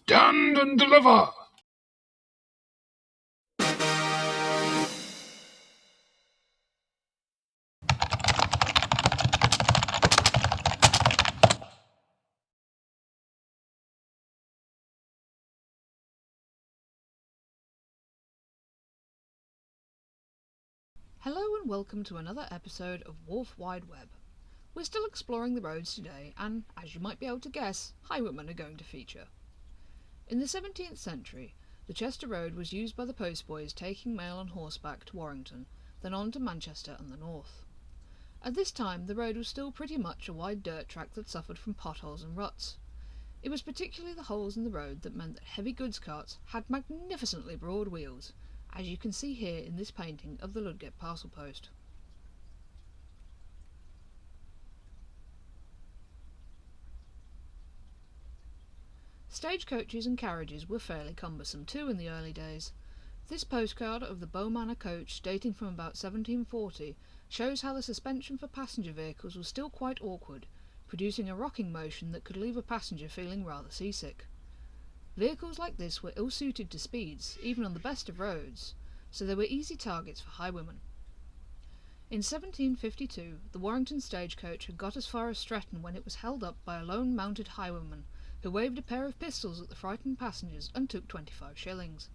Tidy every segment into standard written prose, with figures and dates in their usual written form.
Stand and deliver! Hello and welcome to another episode of Wharf Wide Web. We're still exploring the roads today, and as you might be able to guess, highwaymen are going to feature. In the 17th century, the Chester Road was used by the postboys taking mail on horseback to Warrington, then on to Manchester and the north. At this time, the road was still pretty much a wide dirt track that suffered from potholes and ruts. It was particularly the holes in the road that meant that heavy goods carts had magnificently broad wheels, as you can see here in this painting of the Ludgate parcel post. Stagecoaches and carriages were fairly cumbersome too in the early days. This postcard of the Bow Manor coach, dating from about 1740, shows how the suspension for passenger vehicles was still quite awkward, producing a rocking motion that could leave a passenger feeling rather seasick. Vehicles like this were ill-suited to speeds, even on the best of roads, so they were easy targets for highwaymen. In 1752, the Warrington stagecoach had got as far as Stretton when it was held up by a lone mounted highwayman, who waved a pair of pistols at the frightened passengers and took 25 shillings.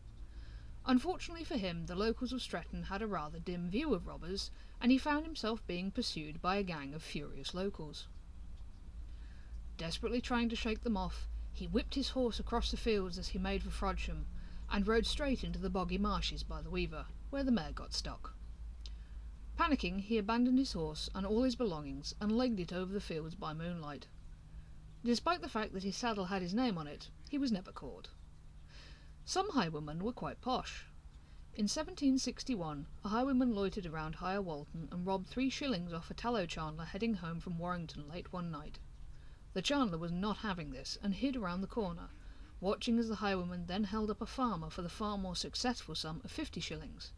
Unfortunately for him, the locals of Stretton had a rather dim view of robbers, and he found himself being pursued by a gang of furious locals. Desperately trying to shake them off, he whipped his horse across the fields as he made for Frodsham, and rode straight into the boggy marshes by the Weaver, where the mare got stuck. Panicking, he abandoned his horse and all his belongings and legged it over the fields by moonlight. Despite the fact that his saddle had his name on it, he was never caught. Some highwaymen were quite posh. In 1761, a highwayman loitered around Higher Walton and robbed 3 shillings off a tallow chandler heading home from Warrington late one night. The chandler was not having this and hid around the corner, watching as the highwayman then held up a farmer for the far more successful sum of 50 shillings,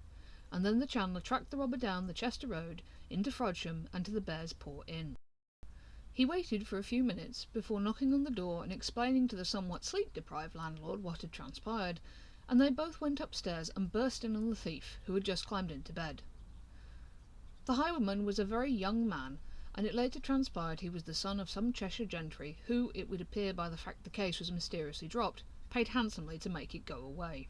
and then the chandler tracked the robber down the Chester Road into Frodsham and to the Bear's Paw Inn. He waited for a few minutes before knocking on the door and explaining to the somewhat sleep-deprived landlord what had transpired, and they both went upstairs and burst in on the thief, who had just climbed into bed. The highwayman was a very young man, and it later transpired he was the son of some Cheshire gentry who, it would appear by the fact the case was mysteriously dropped, paid handsomely to make it go away.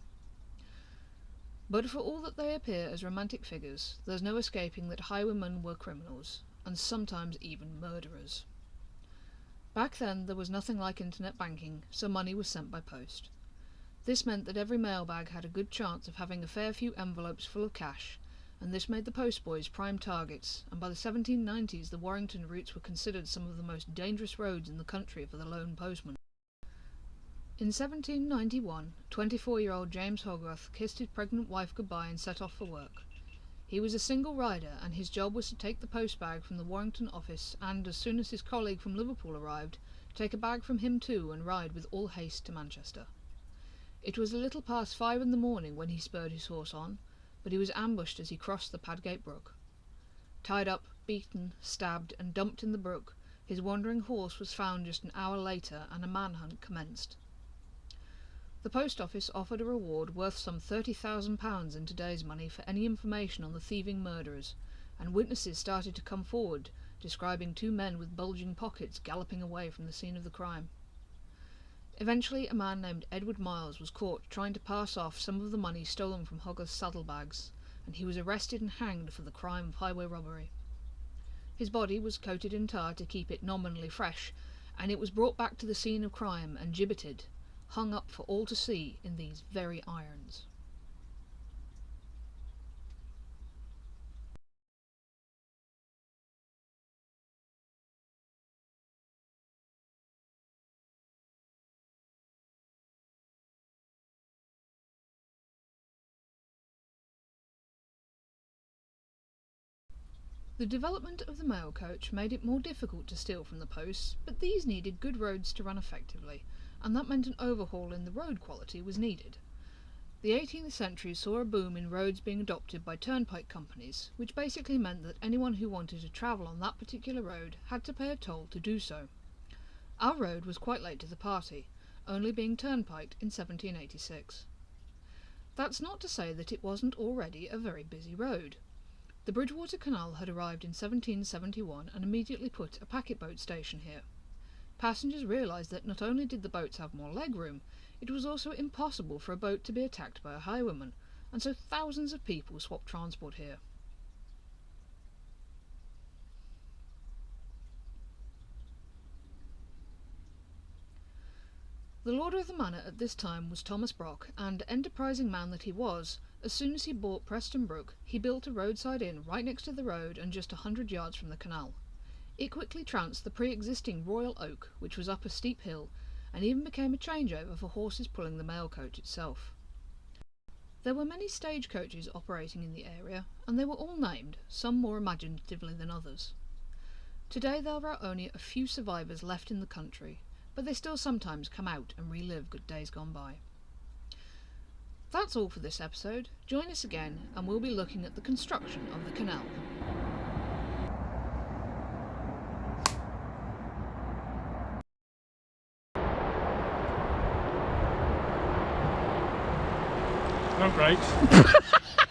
But for all that they appear as romantic figures, there's no escaping that highwaymen were criminals, and sometimes even murderers. Back then there was nothing like internet banking, so money was sent by post. This meant that every mailbag had a good chance of having a fair few envelopes full of cash, and this made the postboys prime targets, and by the 1790s the Warrington routes were considered some of the most dangerous roads in the country for the lone postman. In 1791, 24-year-old James Hogarth kissed his pregnant wife goodbye and set off for work. He was a single rider, and his job was to take the postbag from the Warrington office and, as soon as his colleague from Liverpool arrived, take a bag from him too and ride with all haste to Manchester. It was a little past 5 in the morning when he spurred his horse on, but he was ambushed as he crossed the Padgate Brook. Tied up, beaten, stabbed, and dumped in the brook, his wandering horse was found just an hour later, and a manhunt commenced. The post office offered a reward worth some £30,000 in today's money for any information on the thieving murderers, and witnesses started to come forward, describing 2 men with bulging pockets galloping away from the scene of the crime. Eventually, a man named Edward Miles was caught trying to pass off some of the money stolen from Hogarth's saddlebags, and he was arrested and hanged for the crime of highway robbery. His body was coated in tar to keep it nominally fresh, and it was brought back to the scene of crime and gibbeted, hung up for all to see in these very irons. The development of the mail coach made it more difficult to steal from the posts, but these needed good roads to run effectively, and that meant an overhaul in the road quality was needed. The 18th century saw a boom in roads being adopted by turnpike companies, which basically meant that anyone who wanted to travel on that particular road had to pay a toll to do so. Our road was quite late to the party, only being turnpiked in 1786. That's not to say that it wasn't already a very busy road. The Bridgewater Canal had arrived in 1771 and immediately put a packet boat station here. Passengers realised that not only did the boats have more legroom, it was also impossible for a boat to be attacked by a highwayman, and so thousands of people swapped transport here. The lord of the manor at this time was Thomas Brock, and, enterprising man that he was, as soon as he bought Preston Brook, he built a roadside inn right next to the road and just 100 yards from the canal. It quickly trounced the pre-existing Royal Oak, which was up a steep hill, and even became a changeover for horses pulling the mail coach itself. There were many stagecoaches operating in the area, and they were all named, some more imaginatively than others. Today there are only a few survivors left in the country, but they still sometimes come out and relive good days gone by. That's all for this episode. Join us again, and we'll be looking at the construction of the canal. Not great.